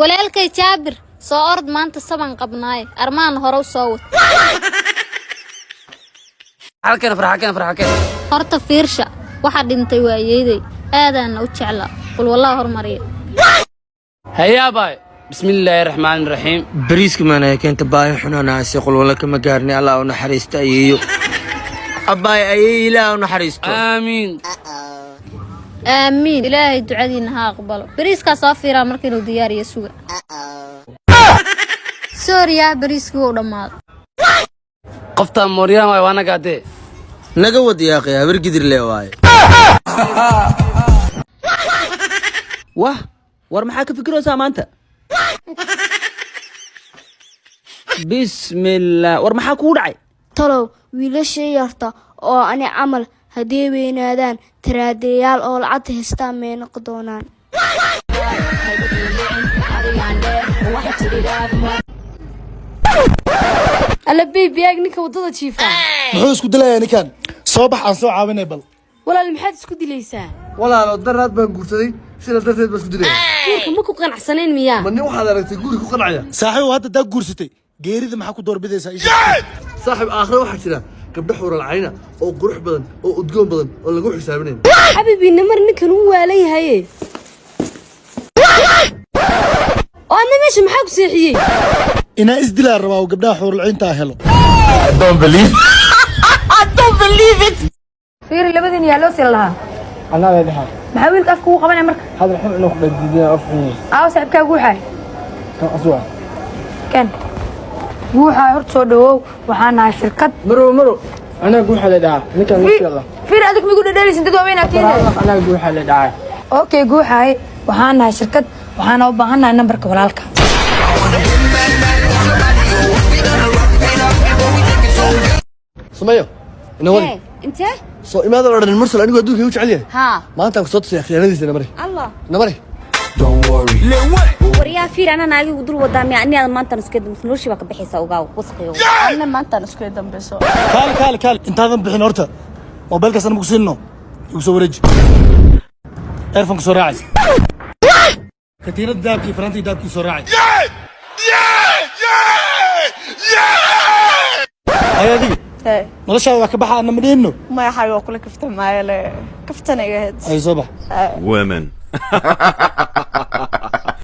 walaalkay Jaabir soo ord maanta saban qabnaay armaan hore u soo wad halkan farxakan horta fiirsha waxa dhintay waayeeday aadana u jeclaa qul wallahi hormariyo هيا باي بسم الله الرحمن الرحيم بريسك ما كنت باي حنا ناس يقول ولا كما قارني الله ونحرست ايو اباي اي لا ونحرست امين امين الهي دعادينا ها اقبله بريسكا صافيرا markii uu diyaariyo suuga سوريا بريسكو u dhamaad qofta Mooriyaan way wana gaade naga wad yaa qiyaa wargidir leewaay wah war maxaa ka fikiraysaa maanta bismillah war maxaa ku dhacay talow wiilasha yarta oo ani amal hadii weynaadaan tiraadayaal oo lacag haystaan meen qodonaan alla bibiyaag ninka wadada jiifa muxuu isku dilayaa ninkan soo bax aan soo caawinay bal walaal maxaad isku dilaysaa walaalo daraad baan guursaday sida darteed baan isku dilay guurka ma ku qanacsanayn miyaa ma nin waxaad aragtay guri ku qancaya saaxiib hadda daa guursatay geerida maxaa ku doorbidaysaa isha saaxiib aakhira waxa jira gabdho xural cayna oo qurux badan oo udgoon badan oo lagu xisaabinayn xabibi namar ninkan uu waalan yahay oo ana meesha maxaa ku seexiyay ina isdilaa rabaa gabdhaha xural caynta helo I don't believe it fiir labadin yaa loo sii lahaa ana leedahay maxaa wiilka afka uu qabanay marka hada xun inuu qaddiyo afxin aaw saaxibkaagu waxay kan aswa kan guuxa hor soo dhawow waxaan nahay shirkad maro ana guuxa leedahay ninkan insha Allah fiir adig migu dhadheelisin dad waaweyn agteeda ana guuxa leedahay okay guuxay waxaan nahay shirkad waxaan u baahanahay nambarka walaalka sumayo ina wadi inta soo imaado oran mursal anigu adduunka u jecel yahay ha maanta ku soo tusay khiyaanadiisa namari Allah namari wariyaa fiir ana naagi u dul wadaa mi ani maanta isku dambeysay baa ka bixisa ogaaw wasqiyo ana maanta isku dambeysay kaal intaadan bixin horta mobilka san ku siino igu soo wareeji earphone ku soo raacay katiinada daabkii farantii daabkii soo raacay ayadiga noloshaada waa ka baxa ana madheeno ma xayo kula kafta maayale kaftana iga heed ay soo bax women